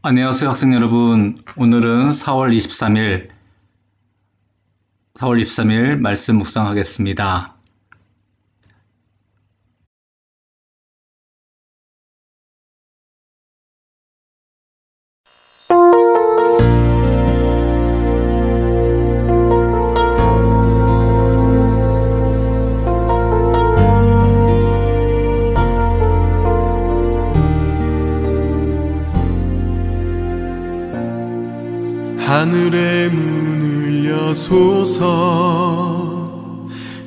안녕하세요, 학생 여러분. 오늘은 4월 23일 말씀 묵상하겠습니다. 하늘의 문을 여소서,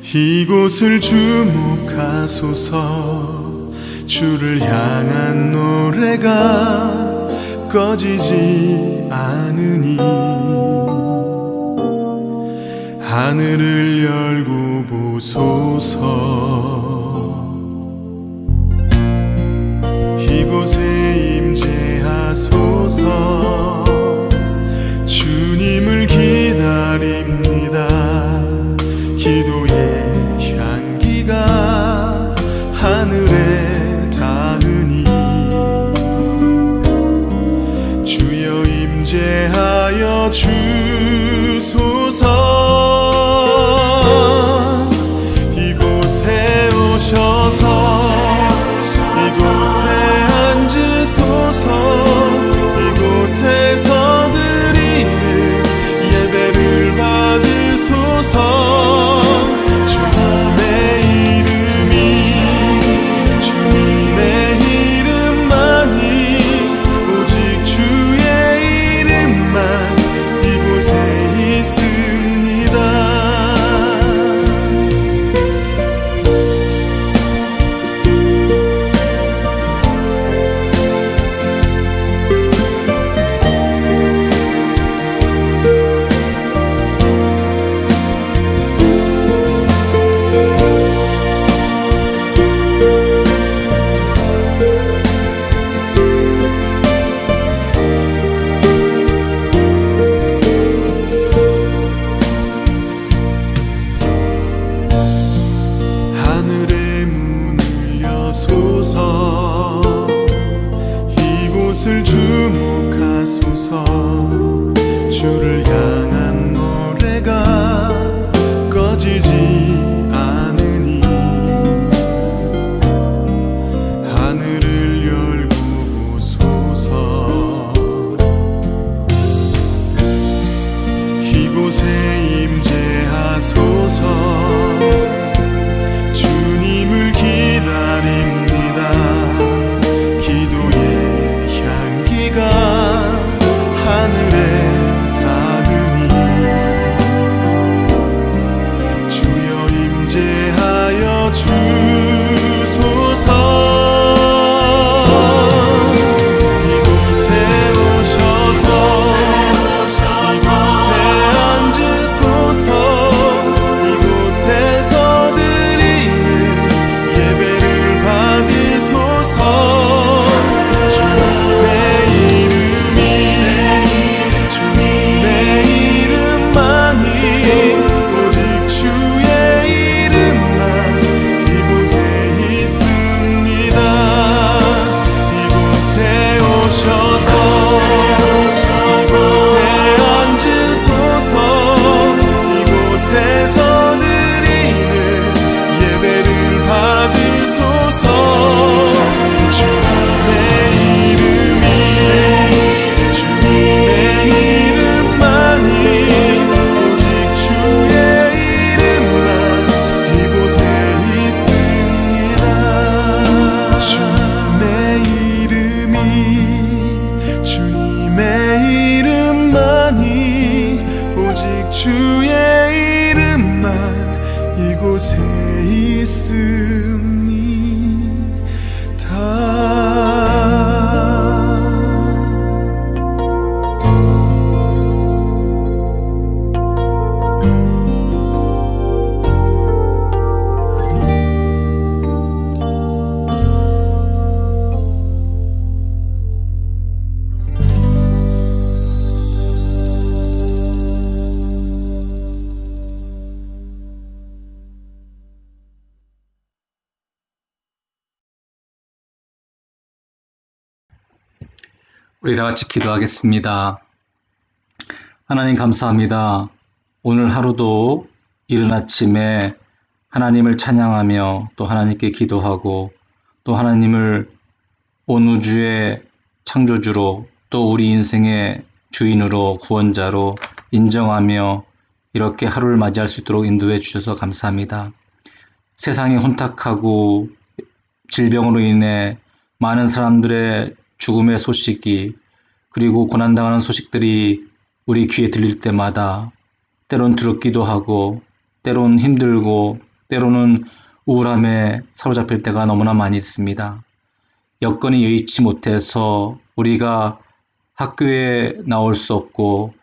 이곳을 주목하소서. 주를 향한 노래가 꺼지지 않으니 하늘을 열고 보소서. 이곳에 임재하소서. 주님을 기다립니다. 기도의 향기가 하늘에 닿으니 주여 임재하여 주소서. 이곳에 오셔서 이곳에 앉으소서. 이곳에서 예배를 받으소서. 주님의 이름이, 주님의 이름만이, 오직 주의 이름만 이곳에 있습니다. 하늘의 문을 여소서. 이곳을 주목하소서. 주를 향한 노래가 꺼지지 않으니 하늘을 열고 보소서. 이곳에 임재하소서. 주님을 기다립니다. 기도의 향기가 하늘에 닿으니 주여 임재하여 주소서. 이곳에 오셔서 이곳에 앉으소서. 이곳에서 예배를 받으소서. 주님의 이름이, 주님의 이름만이, 오직 주의 이름만 이곳에 있습니다. 이곳에 오셔서 이곳에 앉으소서. 이곳에서 드리는 예배를 받으소서. 주님의 이름이, 주님의 이름만이, 오직 주의 이름만 이곳에 있습니다. 주님의 이름이, 주님의 이름만이, 오직 주의 이름만 우리 다 같이 기도하겠습니다. 하나님 감사합니다. 오늘 하루도 이른 아침에 하나님을 찬양하며 또 하나님께 기도하고 또 하나님을 온 우주의 창조주로 또 우리 인생의 주인으로 구원자로 인정하며 이렇게 하루를 맞이할 수 있도록 인도해 주셔서 감사합니다. 세상이 혼탁하고 질병으로 인해 많은 사람들의 죽음의 소식이 그리고 고난당하는 소식들이 우리 귀에 들릴 때마다 때론 두렵기도 하고 때론 힘들고 때로는 우울함에 사로잡힐 때가 너무나 많이 있습니다. 여건이 여의치 못해서 우리가 학교에 나올 수 없고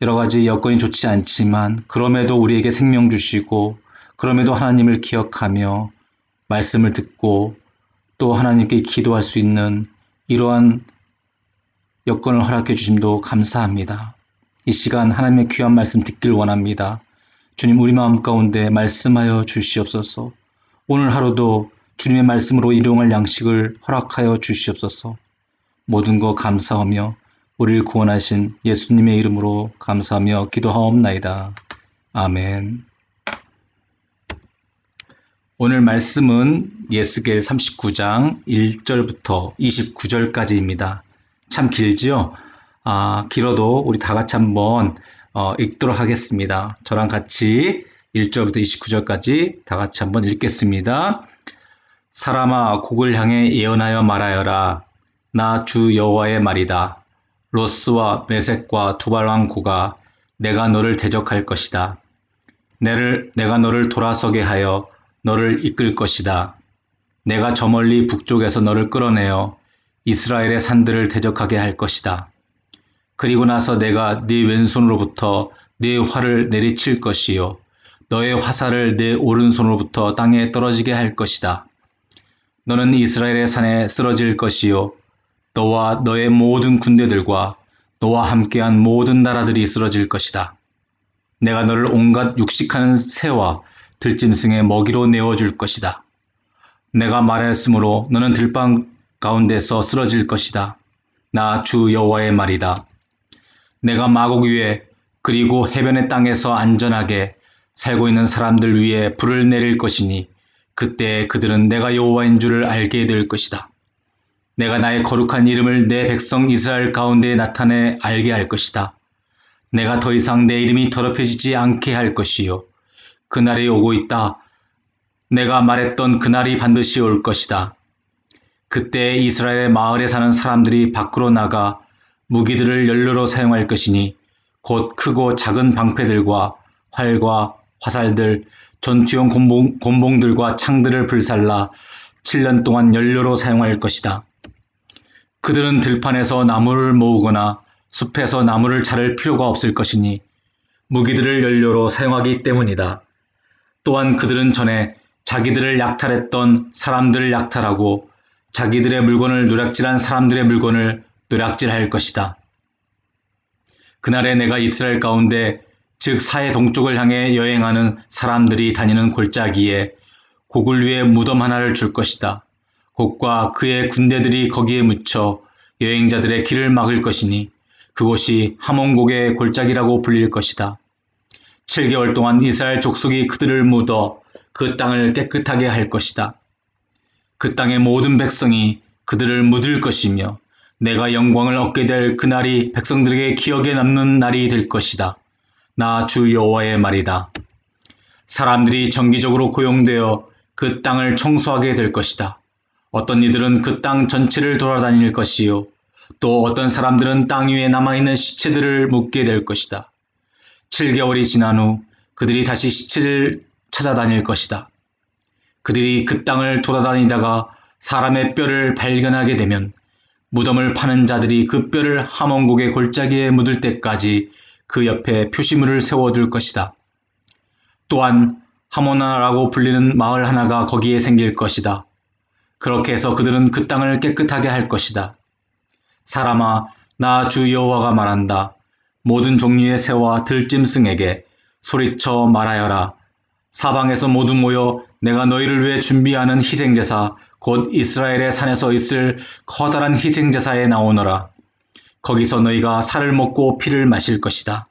여러 가지 여건이 좋지 않지만 그럼에도 우리에게 생명 주시고 그럼에도 하나님을 기억하며 말씀을 듣고 또 하나님께 기도할 수 있는 이러한 여건을 허락해 주심도 감사합니다. 이 시간 하나님의 귀한 말씀 듣길 원합니다. 주님 우리 마음 가운데 말씀하여 주시옵소서. 오늘 하루도 주님의 말씀으로 일용할 양식을 허락하여 주시옵소서. 모든 것 감사하며 우리를 구원하신 예수님의 이름으로 감사하며 기도하옵나이다. 아멘. 오늘 말씀은 예스겔 39장 1절부터 29절까지입니다. 참 길지요? 길어도 우리 다 같이 한번 읽도록 하겠습니다. 저랑 같이 1절부터 29절까지 다 같이 한번 읽겠습니다. 사람아 곡을 향해 예언하여 말하여라. 나 주 여호와의 말이다. 로스와 메섹과 두발왕 고가 내가 너를 대적할 것이다. 내가 너를 돌아서게 하여 너를 이끌 것이다. 내가 저 멀리 북쪽에서 너를 끌어내어 이스라엘의 산들을 대적하게 할 것이다. 그리고 나서 내가 네 왼손으로부터 네 활을 내리칠 것이요 너의 화살을 네 오른손으로부터 땅에 떨어지게 할 것이다. 너는 이스라엘의 산에 쓰러질 것이요 너와 너의 모든 군대들과 너와 함께한 모든 나라들이 쓰러질 것이다. 내가 너를 온갖 육식하는 새와 들짐승의 먹이로 내어줄 것이다. 내가 말하였으므로 너는 들방 가운데서 쓰러질 것이다. 나 주 여호와의 말이다. 내가 마곡 위에 그리고 해변의 땅에서 안전하게 살고 있는 사람들 위에 불을 내릴 것이니 그때 그들은 내가 여호와인 줄을 알게 될 것이다. 내가 나의 거룩한 이름을 내 백성 이스라엘 가운데 나타내 알게 할 것이다. 내가 더 이상 내 이름이 더럽혀지지 않게 할 것이요 그날이 오고 있다. 내가 말했던 그날이 반드시 올 것이다. 그때 이스라엘의 마을에 사는 사람들이 밖으로 나가 무기들을 연료로 사용할 것이니 곧 크고 작은 방패들과 활과 화살들, 전투용 곤봉들과 창들을 불살라 7년 동안 연료로 사용할 것이다. 그들은 들판에서 나무를 모으거나 숲에서 나무를 자를 필요가 없을 것이니 무기들을 연료로 사용하기 때문이다. 또한 그들은 전에 자기들을 약탈했던 사람들을 약탈하고 자기들의 물건을 노략질한 사람들의 물건을 노략질할 것이다. 그날에 내가 이스라엘 가운데 즉 사해 동쪽을 향해 여행하는 사람들이 다니는 골짜기에 곡을 위에 무덤 하나를 줄 것이다. 곡과 그의 군대들이 거기에 묻혀 여행자들의 길을 막을 것이니 그곳이 하몬곡의 골짜기라고 불릴 것이다. 7개월 동안 이스라엘 족속이 그들을 묻어 그 땅을 깨끗하게 할 것이다. 그 땅의 모든 백성이 그들을 묻을 것이며 내가 영광을 얻게 될 그날이 백성들에게 기억에 남는 날이 될 것이다. 나 주 여호와의 말이다. 사람들이 정기적으로 고용되어 그 땅을 청소하게 될 것이다. 어떤 이들은 그 땅 전체를 돌아다닐 것이요 또 어떤 사람들은 땅 위에 남아있는 시체들을 묻게 될 것이다. 7개월이 지난 후 그들이 다시 시체를 찾아다닐 것이다. 그들이 그 땅을 돌아다니다가 사람의 뼈를 발견하게 되면 무덤을 파는 자들이 그 뼈를 하몬곡의 골짜기에 묻을 때까지 그 옆에 표시물을 세워둘 것이다. 또한 하모나라고 불리는 마을 하나가 거기에 생길 것이다. 그렇게 해서 그들은 그 땅을 깨끗하게 할 것이다. 사람아, 나 주 여호와가 말한다. 모든 종류의 새와 들짐승에게 소리쳐 말하여라. 사방에서 모두 모여 내가 너희를 위해 준비하는 희생제사 곧 이스라엘의 산에서 있을 커다란 희생제사에 나오너라. 거기서 너희가 살을 먹고 피를 마실 것이다.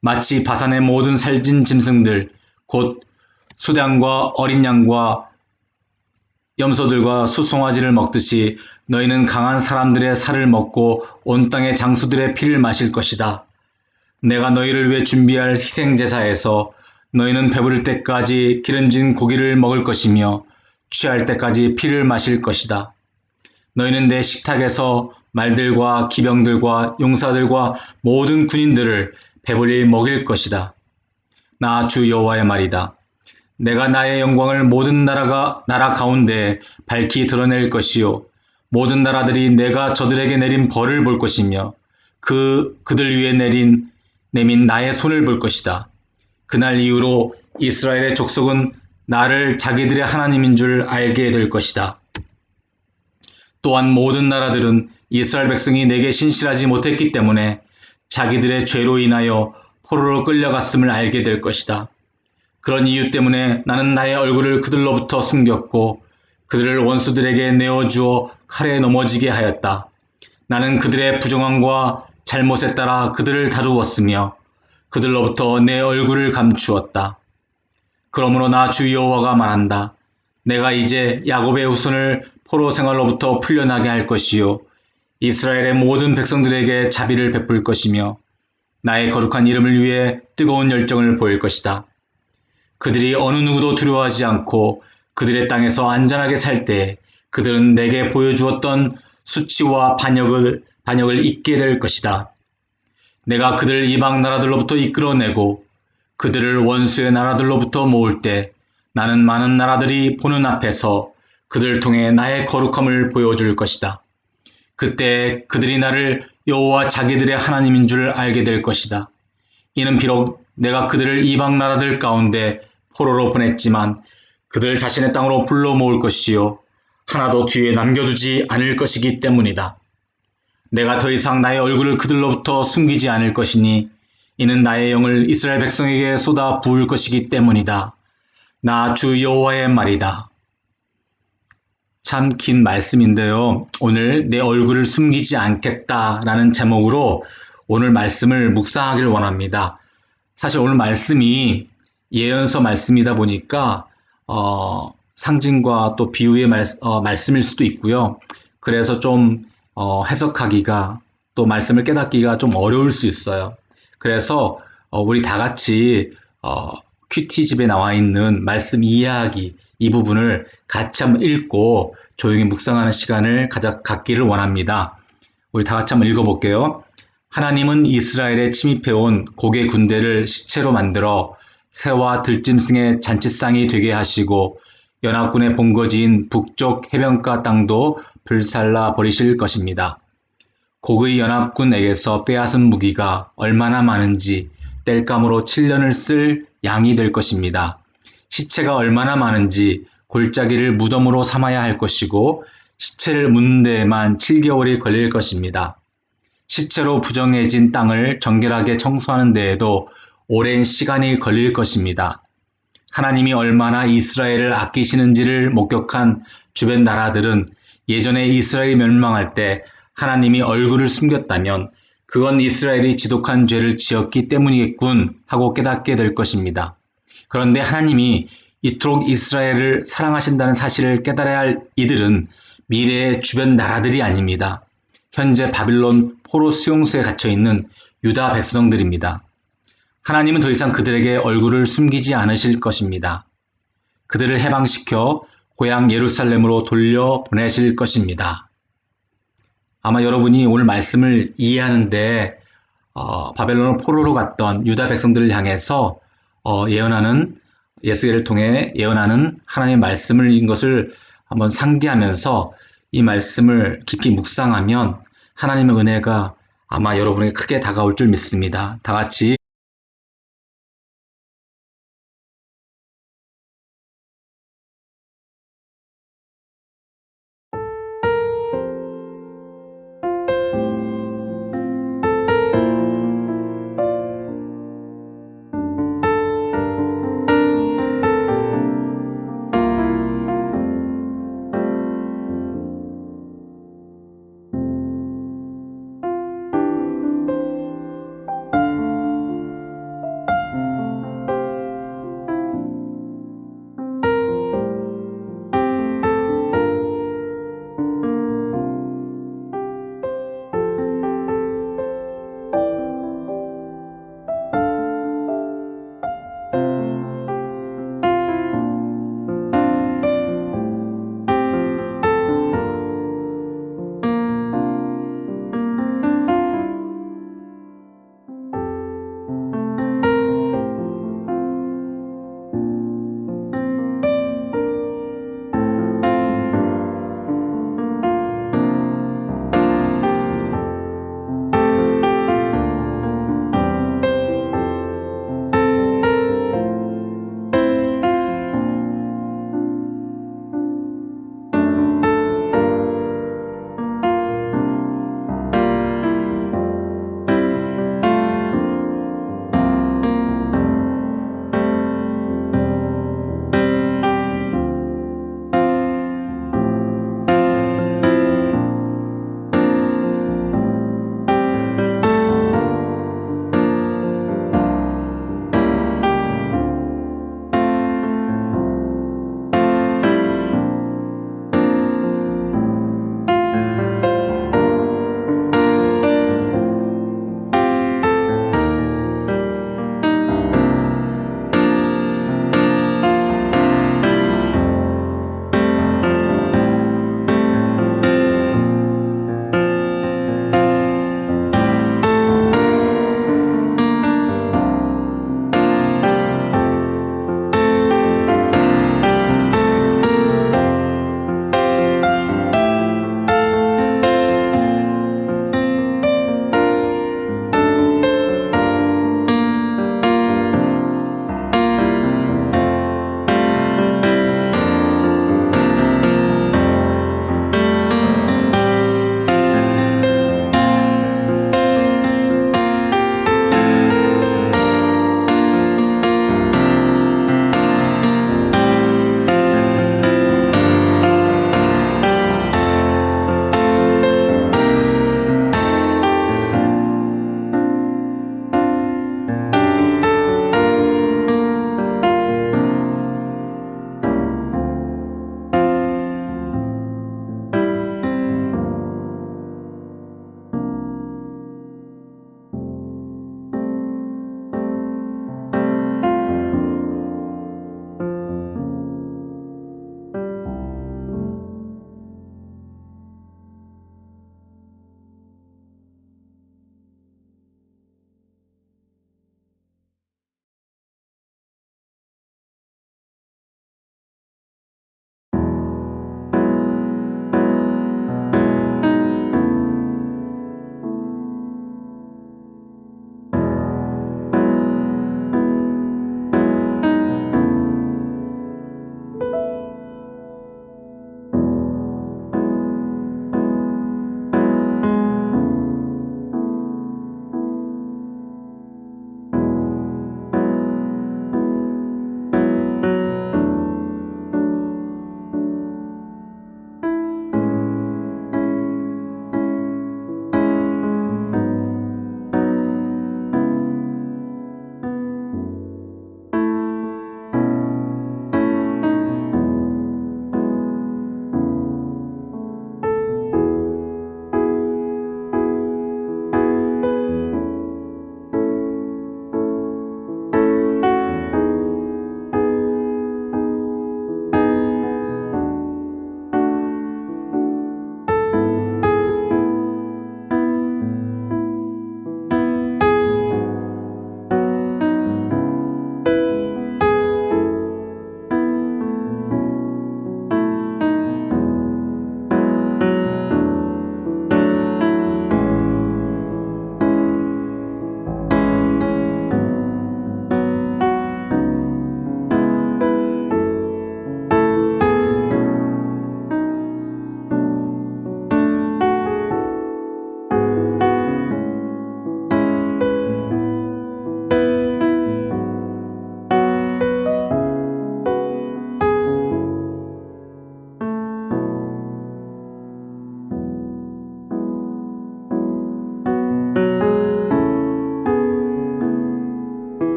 마치 바산의 모든 살진 짐승들 곧 수량과 어린 양과 염소들과 수송아지를 먹듯이 너희는 강한 사람들의 살을 먹고 온 땅의 장수들의 피를 마실 것이다. 내가 너희를 위해 준비할 희생제사에서 너희는 배부를 때까지 기름진 고기를 먹을 것이며 취할 때까지 피를 마실 것이다. 너희는 내 식탁에서 말들과 기병들과 용사들과 모든 군인들을 배불리 먹일 것이다. 나 주 여호와의 말이다. 내가 나의 영광을 모든 나라 가운데 밝히 드러낼 것이요 모든 나라들이 내가 저들에게 내린 벌을 볼 것이며 그들 위에 내민 나의 손을 볼 것이다. 그날 이후로 이스라엘의 족속은 나를 자기들의 하나님인 줄 알게 될 것이다. 또한 모든 나라들은 이스라엘 백성이 내게 신실하지 못했기 때문에 자기들의 죄로 인하여 포로로 끌려갔음을 알게 될 것이다. 그런 이유 때문에 나는 나의 얼굴을 그들로부터 숨겼고 그들을 원수들에게 내어주어 칼에 넘어지게 하였다. 나는 그들의 부정함과 잘못에 따라 그들을 다루었으며 그들로부터 내 얼굴을 감추었다. 그러므로 나 주 여호와가 말한다. 내가 이제 야곱의 후손을 포로 생활로부터 풀려나게 할 것이요 이스라엘의 모든 백성들에게 자비를 베풀 것이며 나의 거룩한 이름을 위해 뜨거운 열정을 보일 것이다. 그들이 어느 누구도 두려워하지 않고 그들의 땅에서 안전하게 살 때 그들은 내게 보여주었던 수치와 반역을 잊게 될 것이다. 내가 그들을 이방 나라들로부터 이끌어내고 그들을 원수의 나라들로부터 모을 때 나는 많은 나라들이 보는 앞에서 그들을 통해 나의 거룩함을 보여줄 것이다. 그때 그들이 나를 여호와 자기들의 하나님인 줄 알게 될 것이다. 이는 비록 내가 그들을 이방 나라들 가운데 포로로 보냈지만 그들 자신의 땅으로 불러 모을 것이요 하나도 뒤에 남겨두지 않을 것이기 때문이다. 내가 더 이상 나의 얼굴을 그들로부터 숨기지 않을 것이니 이는 나의 영을 이스라엘 백성에게 쏟아 부을 것이기 때문이다. 나 주 여호와의 말이다. 참 긴 말씀인데요. 오늘 내 얼굴을 숨기지 않겠다라는 제목으로 오늘 말씀을 묵상하길 원합니다. 사실 오늘 말씀이 예언서 말씀이다 보니까 상징과 또 비유의 말씀일 수도 있고요. 그래서 좀 해석하기가 또 말씀을 깨닫기가 좀 어려울 수 있어요. 그래서 우리 다 같이 큐티집에 나와 있는 말씀 이해하기 이 부분을 같이 한번 읽고 조용히 묵상하는 시간을 갖기를 원합니다. 우리 다 같이 한번 읽어볼게요. 하나님은 이스라엘에 침입해온 곡의 군대를 시체로 만들어 새와 들짐승의 잔치상이 되게 하시고 연합군의 본거지인 북쪽 해변가 땅도 불살라 버리실 것입니다. 곡의 연합군에게서 빼앗은 무기가 얼마나 많은지 땔감으로 7년을 쓸 양이 될 것입니다. 시체가 얼마나 많은지 골짜기를 무덤으로 삼아야 할 것이고 시체를 묻는 데에만 7개월이 걸릴 것입니다. 시체로 부정해진 땅을 정결하게 청소하는 데에도 오랜 시간이 걸릴 것입니다. 하나님이 얼마나 이스라엘을 아끼시는지를 목격한 주변 나라들은 예전에 이스라엘이 멸망할 때 하나님이 얼굴을 숨겼다면 그건 이스라엘이 지독한 죄를 지었기 때문이겠군 하고 깨닫게 될 것입니다. 그런데 하나님이 이토록 이스라엘을 사랑하신다는 사실을 깨달아야 할 이들은 미래의 주변 나라들이 아닙니다. 현재 바빌론 포로 수용소에 갇혀있는 유다 백성들입니다. 하나님은 더 이상 그들에게 얼굴을 숨기지 않으실 것입니다. 그들을 해방시켜 고향 예루살렘으로 돌려보내실 것입니다. 아마 여러분이 오늘 말씀을 이해하는데 바벨론을 포로로 갔던 유다 백성들을 향해서 예언하는 예스겔을 통해 예언하는 하나님의 말씀인 것을 한번 상기하면서 이 말씀을 깊이 묵상하면 하나님의 은혜가 아마 여러분에게 크게 다가올 줄 믿습니다. 다 같이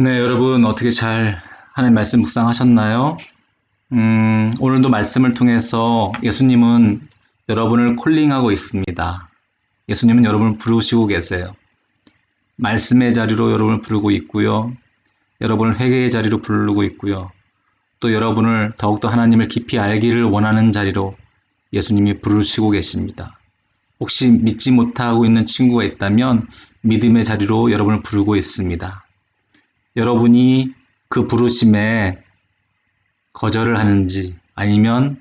네, 여러분 어떻게 잘 하나님 말씀 묵상하셨나요? 오늘도 말씀을 통해서 예수님은 여러분을 콜링하고 있습니다. 예수님은 여러분을 부르시고 계세요. 말씀의 자리로 여러분을 부르고 있고요. 여러분을 회개의 자리로 부르고 있고요. 또 여러분을 더욱더 하나님을 깊이 알기를 원하는 자리로 예수님이 부르시고 계십니다. 혹시 믿지 못하고 있는 친구가 있다면 믿음의 자리로 여러분을 부르고 있습니다. 여러분이 그 부르심에 거절을 하는지 아니면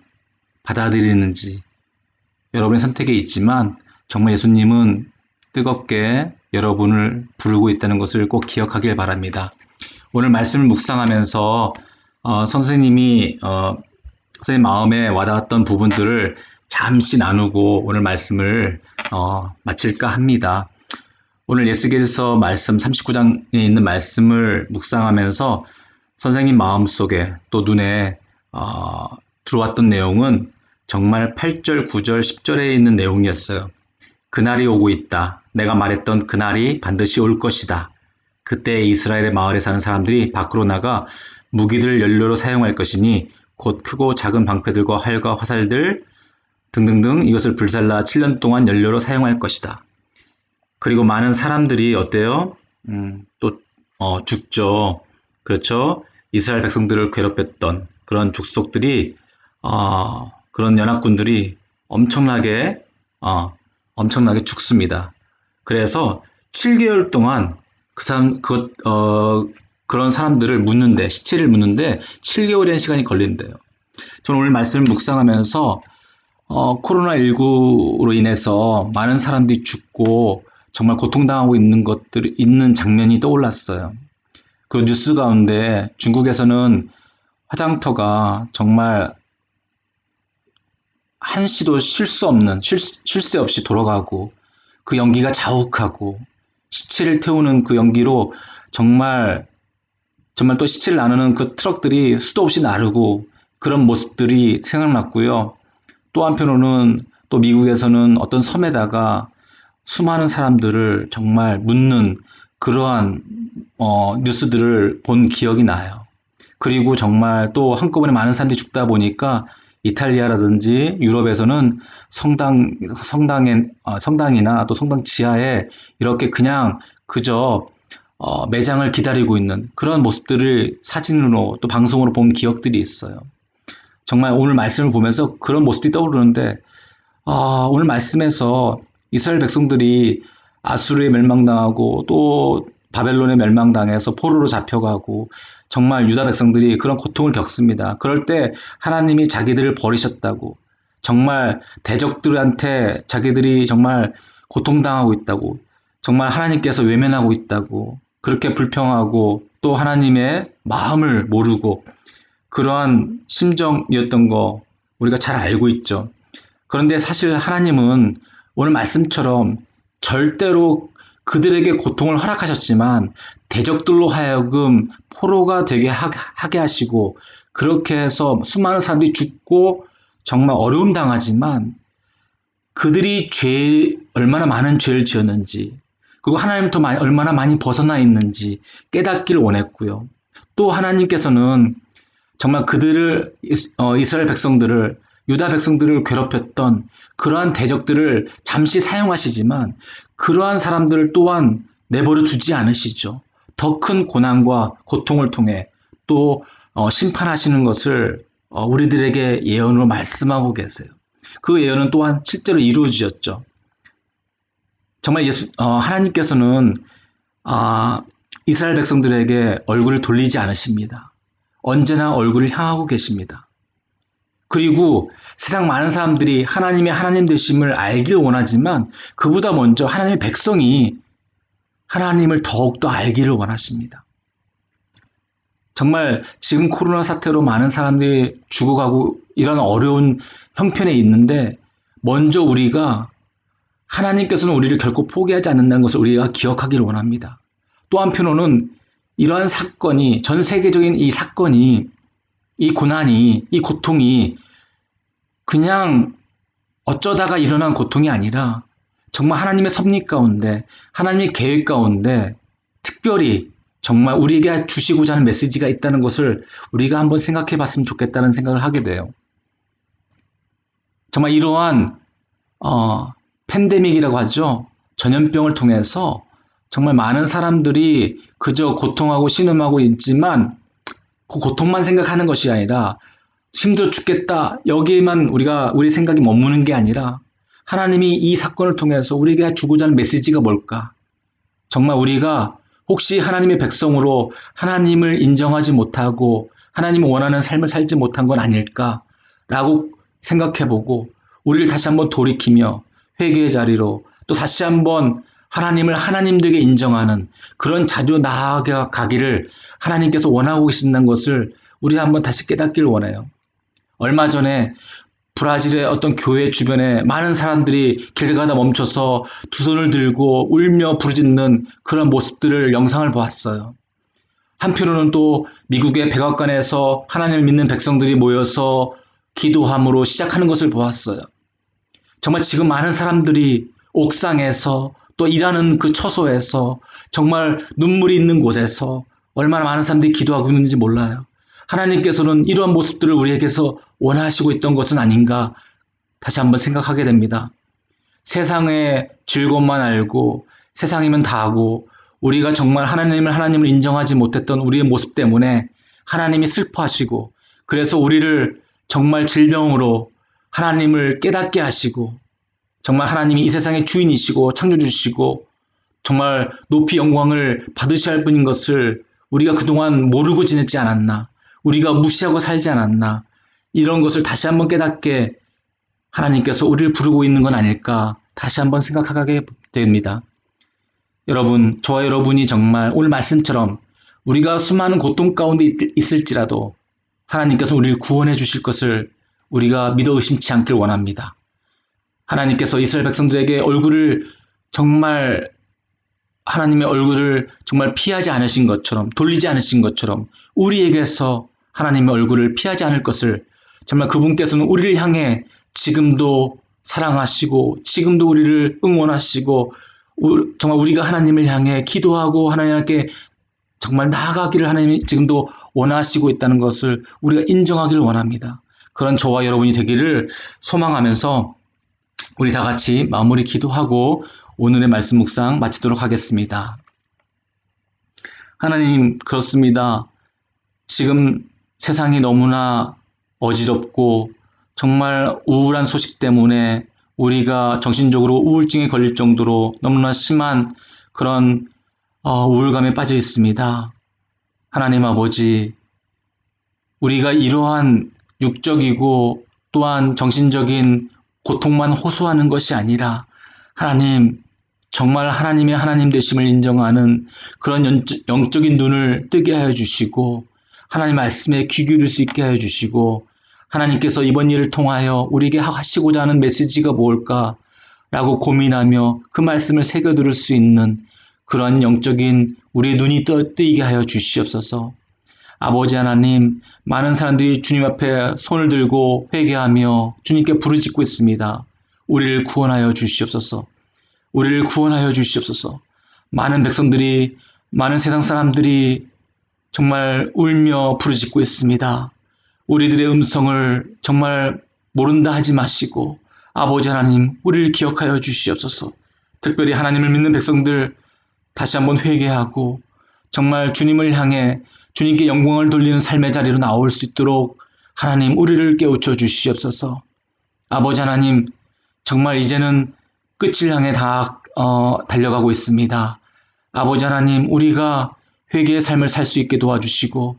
받아들이는지 여러분의 선택에 있지만 정말 예수님은 뜨겁게 여러분을 부르고 있다는 것을 꼭 기억하길 바랍니다. 오늘 말씀을 묵상하면서 선생님 마음에 와닿았던 부분들을 잠시 나누고 오늘 말씀을 마칠까 합니다. 오늘 예스겔서 말씀 39장에 있는 말씀을 묵상하면서 선생님 마음속에 또 눈에 들어왔던 내용은 정말 8절, 9절, 10절에 있는 내용이었어요. 그날이 오고 있다. 내가 말했던 그날이 반드시 올 것이다. 그때 이스라엘의 마을에 사는 사람들이 밖으로 나가 무기들 연료로 사용할 것이니 곧 크고 작은 방패들과 활과 화살들 등등등 이것을 불살라 7년 동안 연료로 사용할 것이다. 그리고 많은 사람들이 어때요? 죽죠. 그렇죠. 이스라엘 백성들을 괴롭혔던 그런 족속들이, 그런 연합군들이 엄청나게 죽습니다. 그래서 7개월 동안 그런 사람들을 묻는데, 시체를 묻는데 7개월이라는 시간이 걸린대요. 저는 오늘 말씀을 묵상하면서 코로나19로 인해서 많은 사람들이 죽고 정말 고통당하고 있는 장면이 떠올랐어요. 그 뉴스 가운데 중국에서는 화장터가 정말 한시도 쉴 새 없이 돌아가고 그 연기가 자욱하고 시체를 태우는 그 연기로 정말 또 시체를 나누는 그 트럭들이 수도 없이 나르고 그런 모습들이 생각났고요. 또 한편으로는 또 미국에서는 어떤 섬에다가 수많은 사람들을 정말 묻는 그러한 뉴스들을 본 기억이 나요. 그리고 정말 또 한꺼번에 많은 사람들이 죽다 보니까 이탈리아라든지 유럽에서는 성당이나 또 성당 지하에 이렇게 그냥 그저 매장을 기다리고 있는 그런 모습들을 사진으로 또 방송으로 본 기억들이 있어요. 정말 오늘 말씀을 보면서 그런 모습이 떠오르는데 오늘 말씀에서 이스라엘 백성들이 아수르에 멸망당하고 또 바벨론에 멸망당해서 포로로 잡혀가고 정말 유다 백성들이 그런 고통을 겪습니다. 그럴 때 하나님이 자기들을 버리셨다고 정말 대적들한테 자기들이 정말 고통당하고 있다고 정말 하나님께서 외면하고 있다고 그렇게 불평하고 또 하나님의 마음을 모르고 그러한 심정이었던 거 우리가 잘 알고 있죠. 그런데 사실 하나님은 오늘 말씀처럼 절대로 그들에게 고통을 허락하셨지만 대적들로 하여금 포로가 되게 하게 하시고 그렇게 해서 수많은 사람들이 죽고 정말 어려움 당하지만 그들이 얼마나 많은 죄를 지었는지 그리고 하나님부터 얼마나 많이 벗어나 있는지 깨닫기를 원했고요. 또 하나님께서는 정말 그들을 이스라엘 백성들을 유다 백성들을 괴롭혔던 그러한 대적들을 잠시 사용하시지만 그러한 사람들을 또한 내버려 두지 않으시죠. 더 큰 고난과 고통을 통해 또 심판하시는 것을 우리들에게 예언으로 말씀하고 계세요. 그 예언은 또한 실제로 이루어지었죠. 정말 하나님께서는 이스라엘 백성들에게 얼굴을 돌리지 않으십니다. 언제나 얼굴을 향하고 계십니다. 그리고 세상 많은 사람들이 하나님의 하나님 되심을 알길 원하지만 그보다 먼저 하나님의 백성이 하나님을 더욱더 알기를 원하십니다. 정말 지금 코로나 사태로 많은 사람들이 죽어가고 이런 어려운 형편에 있는데 먼저 우리가 하나님께서는 우리를 결코 포기하지 않는다는 것을 우리가 기억하기를 원합니다. 또 한편으로는 이러한 사건이 전 세계적인 이 사건이 이 고난이 이 고통이 그냥 어쩌다가 일어난 고통이 아니라 정말 하나님의 섭리 가운데 하나님의 계획 가운데 특별히 정말 우리에게 주시고자 하는 메시지가 있다는 것을 우리가 한번 생각해 봤으면 좋겠다는 생각을 하게 돼요. 정말 이러한 팬데믹이라고 하죠. 전염병을 통해서 정말 많은 사람들이 그저 고통하고 신음하고 있지만 그 고통만 생각하는 것이 아니라 힘들어 죽겠다 여기에만 우리 생각이 머무는 게 아니라 하나님이 이 사건을 통해서 우리에게 주고자 하는 메시지가 뭘까? 정말 우리가 혹시 하나님의 백성으로 하나님을 인정하지 못하고 하나님이 원하는 삶을 살지 못한 건 아닐까라고 생각해보고 우리를 다시 한번 돌이키며 회개의 자리로 또 다시 한번 하나님을 하나님되게 인정하는 그런 자리로 나아가기를 하나님께서 원하고 계신다는 것을 우리 한번 다시 깨닫기를 원해요. 얼마 전에 브라질의 어떤 교회 주변에 많은 사람들이 길 가다 멈춰서 두 손을 들고 울며 부르짖는 그런 모습들을 영상을 보았어요. 한편으로는 또 미국의 백악관에서 하나님을 믿는 백성들이 모여서 기도함으로 시작하는 것을 보았어요. 정말 지금 많은 사람들이 옥상에서 또 일하는 그 처소에서 정말 눈물이 있는 곳에서 얼마나 많은 사람들이 기도하고 있는지 몰라요. 하나님께서는 이러한 모습들을 우리에게서 원하시고 있던 것은 아닌가 다시 한번 생각하게 됩니다. 세상의 즐거움만 알고 세상이면 다 하고 우리가 정말 하나님을 인정하지 못했던 우리의 모습 때문에 하나님이 슬퍼하시고 그래서 우리를 정말 질병으로 하나님을 깨닫게 하시고 정말 하나님이 이 세상의 주인이시고 창조주시고 정말 높이 영광을 받으셔야 할 분인 것을 우리가 그동안 모르고 지냈지 않았나, 우리가 무시하고 살지 않았나, 이런 것을 다시 한번 깨닫게 하나님께서 우리를 부르고 있는 건 아닐까 다시 한번 생각하게 됩니다. 여러분, 저와 여러분이 정말 오늘 말씀처럼 우리가 수많은 고통 가운데 있을지라도 하나님께서 우리를 구원해 주실 것을 우리가 믿어 의심치 않길 원합니다. 하나님께서 이스라엘 백성들에게 하나님의 얼굴을 정말 피하지 않으신 것처럼, 돌리지 않으신 것처럼 우리에게서 하나님의 얼굴을 피하지 않을 것을 정말 그분께서는 우리를 향해 지금도 사랑하시고 지금도 우리를 응원하시고 정말 우리가 하나님을 향해 기도하고 하나님께 정말 나아가기를 하나님이 지금도 원하시고 있다는 것을 우리가 인정하기를 원합니다. 그런 저와 여러분이 되기를 소망하면서 우리 다 같이 마무리 기도하고 오늘의 말씀 묵상 마치도록 하겠습니다. 하나님, 그렇습니다. 지금 세상이 너무나 어지럽고 정말 우울한 소식 때문에 우리가 정신적으로 우울증에 걸릴 정도로 너무나 심한 그런 우울감에 빠져 있습니다. 하나님 아버지, 우리가 이러한 육적이고 또한 정신적인 고통만 호소하는 것이 아니라 하나님, 정말 하나님의 하나님 되심을 인정하는 그런 영적인 눈을 뜨게 하여 주시고 하나님 말씀에 귀 기울일 수 있게 하여 주시고 하나님께서 이번 일을 통하여 우리에게 하시고자 하는 메시지가 뭘까라고 고민하며 그 말씀을 새겨들을 수 있는 그런 영적인 우리의 눈이 뜨이게 하여 주시옵소서. 아버지 하나님, 많은 사람들이 주님 앞에 손을 들고 회개하며 주님께 부르짖고 있습니다. 우리를 구원하여 주시옵소서. 우리를 구원하여 주시옵소서. 많은 백성들이, 많은 세상 사람들이 정말 울며 부르짖고 있습니다. 우리들의 음성을 정말 모른다 하지 마시고 아버지 하나님, 우리를 기억하여 주시옵소서. 특별히 하나님을 믿는 백성들 다시 한번 회개하고 정말 주님을 향해 주님께 영광을 돌리는 삶의 자리로 나올 수 있도록 하나님 우리를 깨우쳐 주시옵소서. 아버지 하나님, 정말 이제는 끝을 향해 다 달려가고 있습니다. 아버지 하나님, 우리가 회개의 삶을 살 수 있게 도와주시고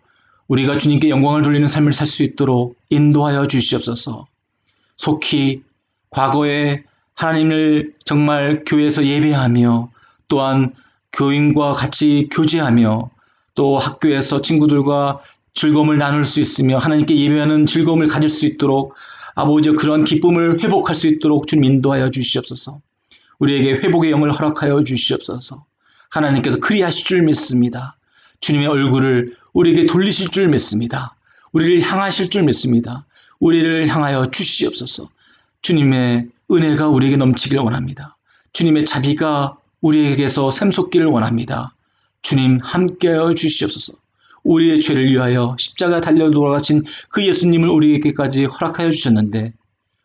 우리가 주님께 영광을 돌리는 삶을 살 수 있도록 인도하여 주시옵소서. 속히 과거에 하나님을 정말 교회에서 예배하며 또한 교인과 같이 교제하며 또 학교에서 친구들과 즐거움을 나눌 수 있으며 하나님께 예배하는 즐거움을 가질 수 있도록 아버지 그런 기쁨을 회복할 수 있도록 주님 인도하여 주시옵소서. 우리에게 회복의 영을 허락하여 주시옵소서. 하나님께서 그리하실 줄 믿습니다. 주님의 얼굴을 우리에게 돌리실 줄 믿습니다. 우리를 향하실 줄 믿습니다. 우리를 향하여 주시옵소서. 주님의 은혜가 우리에게 넘치기를 원합니다. 주님의 자비가 우리에게서 샘솟기를 원합니다. 주님 함께하여 주시옵소서. 우리의 죄를 위하여 십자가 달려 돌아가신 그 예수님을 우리에게까지 허락하여 주셨는데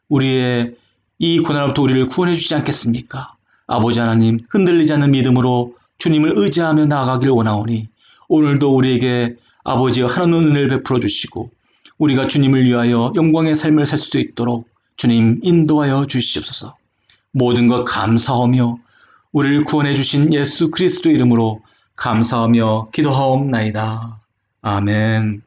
우리의 이 고난으로부터 우리를 구원해 주지 않겠습니까? 아버지 하나님, 흔들리지 않는 믿음으로 주님을 의지하며 나아가길 원하오니 오늘도 우리에게 아버지의 하나님 은혜를 베풀어 주시고 우리가 주님을 위하여 영광의 삶을 살 수 있도록 주님 인도하여 주시옵소서. 모든 것 감사하며 우리를 구원해 주신 예수 그리스도 이름으로 감사하며 기도하옵나이다. 아멘.